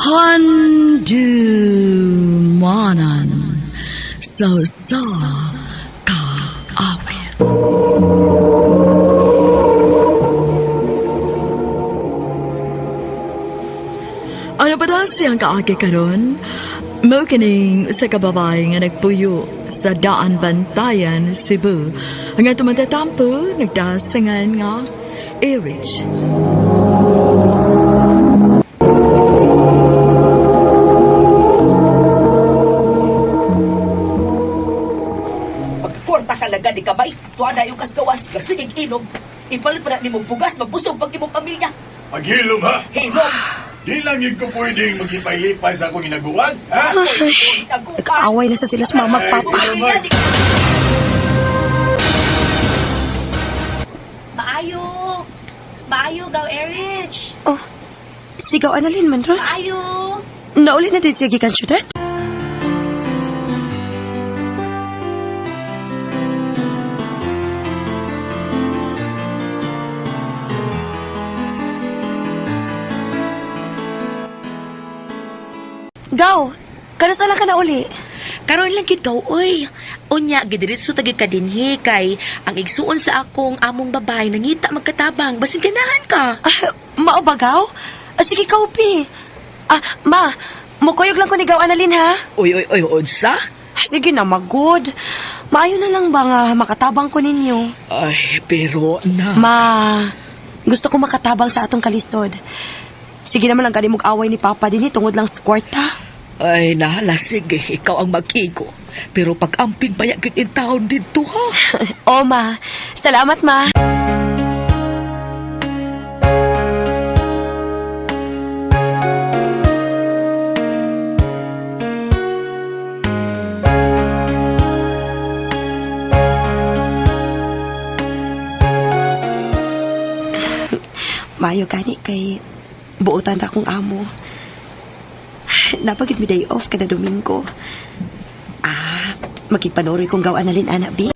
Handumanan sa kaawit. Ano ba daw siyang kaagi karon? Mao kining sa kababay nga nagpuyo sa Daan Bantayan, Cebu. Nga tumatatampo, nagdasangan nga Erich. Pagporta ka laga ni kamay, tuwa na yung kasgawas, kasigig inom. Ipalit pa na ni mong bugas, magbusog pag imong pamilya. Paghilom ha! Hilom! Di lang yun ko pwedeng magipay-ipay sa akong ginaguan, ha? Nagkaaway na sa sila sa mama at papa. Maayo! Maayo, gaw Erich! Oh, sigaw analin man ron. Maayo! Nauli na din siya gikan syudad. Gaw, kanusa lang ka na uli? Karon lang gid gaw oy. Unya gidiritso tagi ka dinhi kay ang igsuon sa akong among babay nangita magkatabang basin ganahan ka. Mao ba gaw? Sige ka upi. Ma, mukuyog lang ko ni gaw analin ha. Uy, unsa? Sige na, magod. Maayo na lang ba nga makatabang ko ninyo? Ay, pero na... Ma, gusto ko makatabang sa atong kalisod. Sige naman lang gani mong away ni Papa din tungod lang sa kwarta. Ay, nahala, sige, ikaw ang magkigo. Pero pag-amping bayagin in taon dito, ha? O, Ma. Salamat, Ma. Mayo gani kay buutan ra kong amo. Napagid mi day off kada Domingo. Magipanory kong gawa analin anak bi.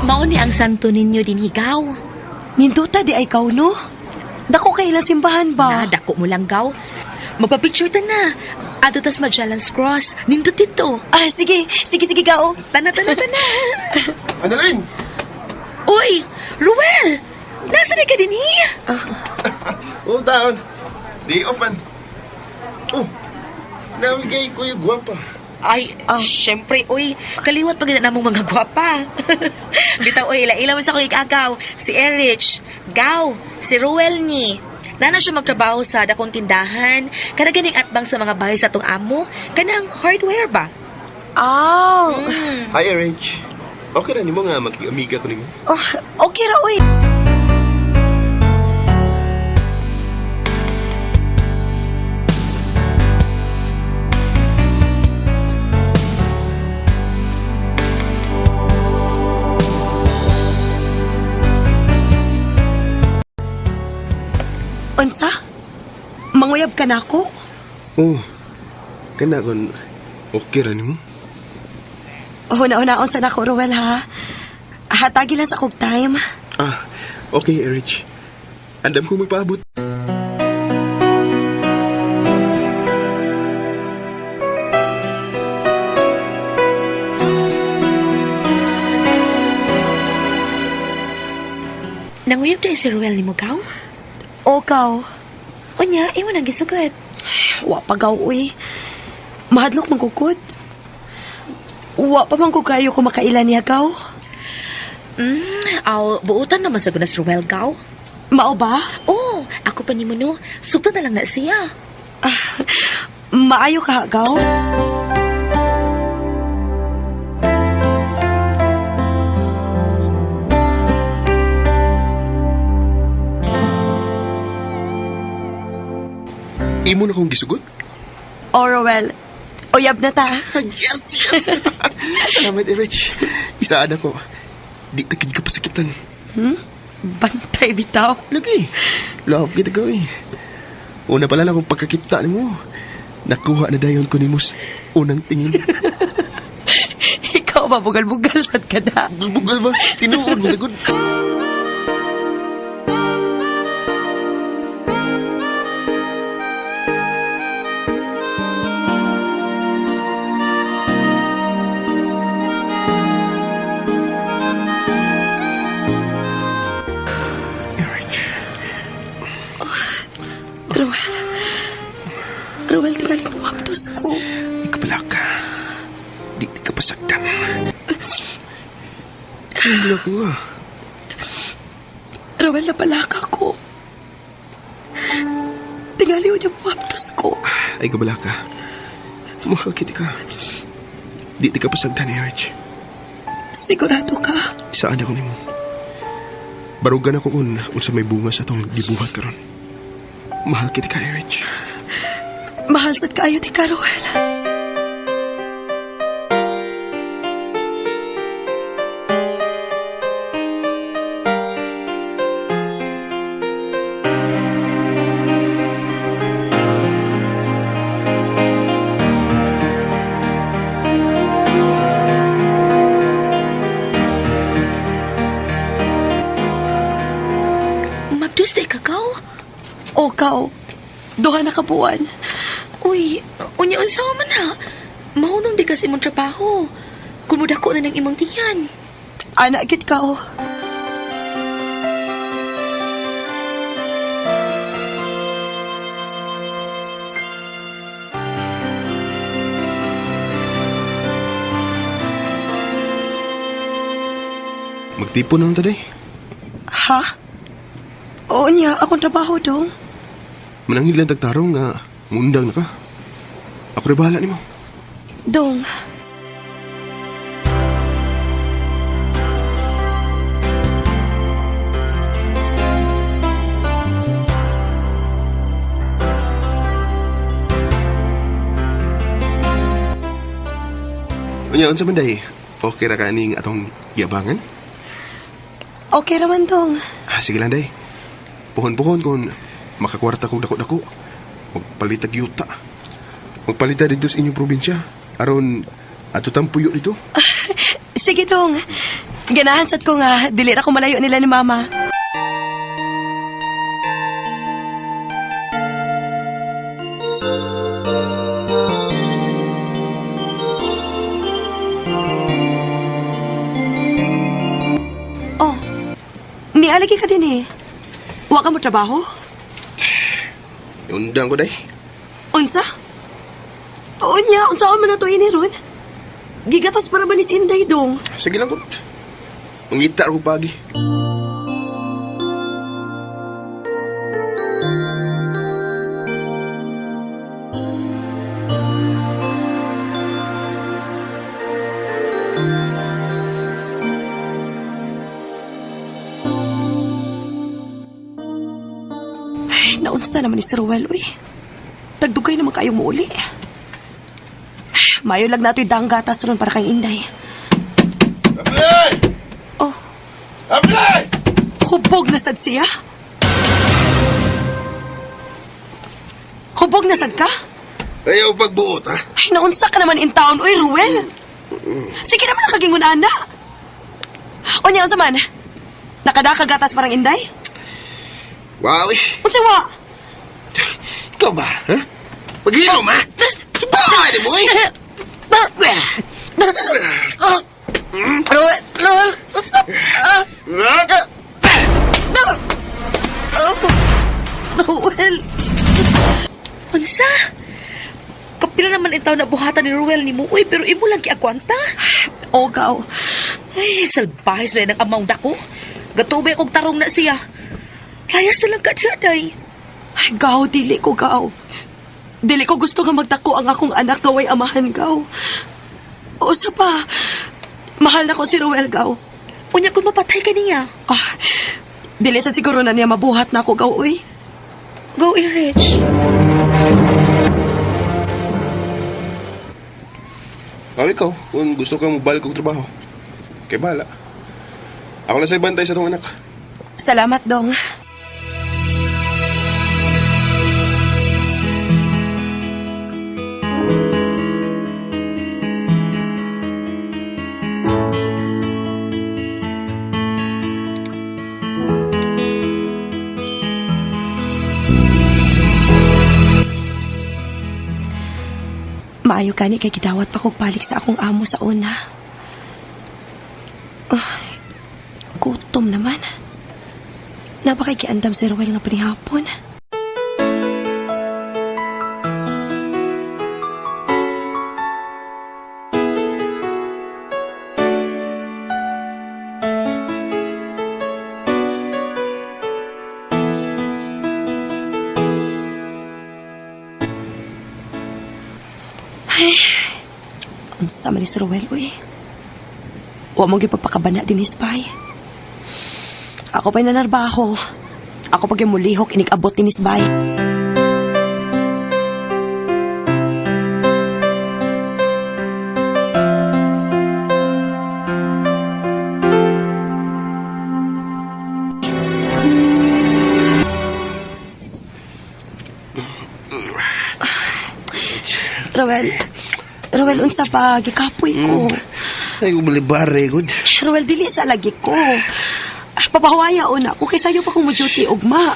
Mao ni ang santo ninyo din higaw. Ninduta di ay kaw no? Dako kay ilang simbahan ba? Dako mo lang gaw. Magpa-picture ta na. Ato tas Magellan's Cross. Nindot dito. Sige gaw. Tana. Annalyn! Uy, Ruel! Nasa na ka din Oh, taon. Day off man. Oh, nawigay ko yung gwapa. Ay, syempre, uy, kaliwat pag namong mga gwapa. Bitaw, uy, ila man sa ko igagaw. Si Erich, Gaw, si Ruel ni. Nana siya magtrabaho sa dakong tindahan. Kanaganing atbang sa mga bahay sa atong amo. Kanang hardware ba? Hi, Rich. Okay na ni mo nga mag-amiga ko nimo. Okay ra uy. Unsa? Manguyab ka na ako? Oh, kana kon okay ra nimo? Huna-hunaon sa nako, Ruel, ha? Hatagi lang sa kong time. Okay, Rich. Andam ko magpaabot. Nanguyab na si Ruel ni mo, Gaw? O, Gaw. Unya, iwan ang gisagad. Wa pa, Gaw, uy. Mahadlok magkukod. Wa pa man ko kayo kung makailan niya, Gaw. Buutan naman sa gunas Ruel, Gaw. Mao ba? Oh, ako pa ni mo no. Sugtan na lang na siya. Maayo ka, Gaw. Imo na kong gisugot? O, Ruel. Uyab na ta. Yes! Salamat, Rich. Isaan ako. Di takid ka pasakitan. Bantay bitaw. Lagi. Love kita gawin. Una pala lang kung pagkakita ni mo. Nakuha na dayon ko ni mo unang tingin. Ikaw mabugal-bugal sad ka na. Bugal ba? Tinuod mo sagod. Rowel, tingali mo maptos ko. Ikabala ka. Di ka pasagdan. Ikabala ko ah. Rowel, napalaka ko. Tingali mo niya maptos ko. Ay kabala ka. Mahal kita ka. Di ka pasagdan, Erich. Sigurado ka? Saan ako nimo? Barugan ako kung unsa may bunga sa tong gibuhat karon. Mahal kita ka, Erich. Mahal sad kaayo ti ka, Rowel. Mabdus day kakaw? O kao, duha na kabuan. Uy, unya unsa man ha? Mahunong di kasi imong trabaho. Kung mudako na ng imong tiyan. Anak gid kao. Magtipon lang taday. Ha? Oo niya, akong trabaho dong. Manangin lang tagtarong nga mundang na ka. Ako rin bahala nimo. Dong. Unya, unsa man day? Okay ra ka ning atong giabangan? Okay raman dong. Sige lang day. Puhon-puhon kung makakwarta kong dako-dako. Magpalitag yuta. Magpalita dito sa inyong probinsya. Aron, ato tampuyo dito. Sige dong. Ganahan sad ko nga, dili ra ko malayo nila ni Mama. Oh, nialagi ka din eh. Wa ka mo trabaho? Undang ko day. Unsa? Oo niya, unsaon man na to ini ron? Gigatas para ba ni si Inday dong? Sige lang ko. Mangita ako pagi. Ay, naunsa naman ni Sir Rowel, uy. Tagdugay naman kayong muuli. Mayo lang nato yung danggatas ron para kang Inday. Ablay! Oh, Ablay! hubog na sad siya. Hubog na sad ka? Ayaw pagbuot, ha? Ay, naunsa ka naman in town, uy, Ruel. Sige naman nakagingon, ana. O niya, unsa man? Nakadaka gatas parang Inday? Wow, eh. Unsa wa? Ikaw ba, ha? Mag-inom, ha? Subukan mo, eh. Ruel, Ruel, unsa? Ruel. Unsa? Kapila naman itaw na buhatan ni Ruel ni Muoy pero imo lang kiakwanta. O, gaw. Ay, salbahis ba ng amaw dako? Gatubay kong tarong na siya. Layas na lang ka diya, day. Ay, gaw, dili ko, gaw. Dili ko gusto nga magdako ang akong anak gaway amahan, gaw. O, sa pa, mahal na ko si Ruel, gaw. Unya kung mapatay ka niya. Ah, dili sa siguro na niya mabuhat na ako, gaw, uy. Go, Erich. Ikaw, kung gusto kang mabalik kong trabaho, kay bala. Ako lang sa'y bantay sa tong anak. Salamat, dong. maayo kani kay gidawat pa kog balik sa akong amo sa una. Gutom naman. Na ba kay giandam si Ruel nga panihapon? Unsa man ni si Ruel, uy. Wa mong gipagpakabana din Isbay. Ako pa'y nanarbaho. Ako pag yung mulihok inig-abot din Isbay. Ruel, unsa pa? Gikapoy ko. Ay, umalibare, good. Ruel, dili sa lagi ko. Papahawaya una ko kay sayo pa kong mo-duty, ugma.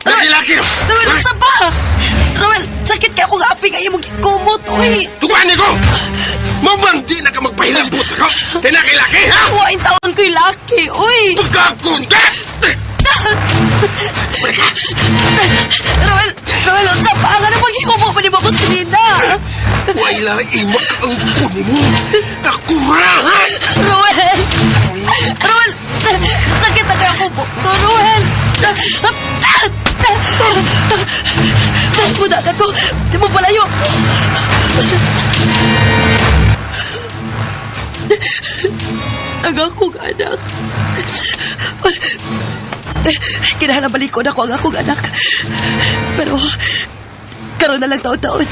Laki-laki! Ruel, unsa pa? Ruel, sakit kaya akong api kaya mong gikumot, uy. Tukuhan ko! Mabang di na ka magpahilabot ako! Kinakilaki, ha? Wain taon ko'y laki, uy. Pagkakunta! Ruel, unsa pa? Nga na pag-ikumo pa ni Babo Selena. Wala imak ang kunin mo! Nakurahan! Ruel, sakit na kaya akong bukto, Ruel. Mudakan ko, di mo palayo ko. Ang akong anak. Kinahanglan balikon ako ang akong anak. Pero, karon na lang taon-taon.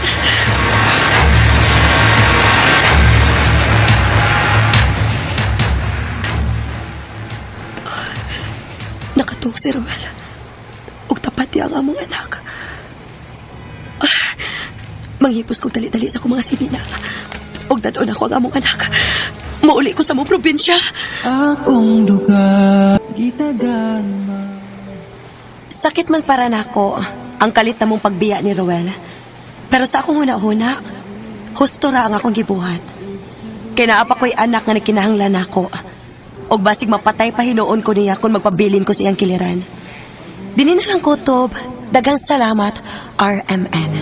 Nakatuog si Ruel. Ug tapat niya ang among anak. Manghipos kong dali-dali sa akong mga sinina. Ug dadon ako ang among anak. Mauli ko sa mong probinsya. Akong duga, gitagan mo. Sakit man para nako ang kalit na mong pagbiya ni Ruel. Pero sa akong huna-huna, husto ra ang akong gibuhat. Kinaapa ko'y anak nga nagkinahanglan ako. Og basig mapatay pa hinuon ko niya kung magpabilin ko siyang kiliran. Dini na lang kutob. Daghang salamat, RMN.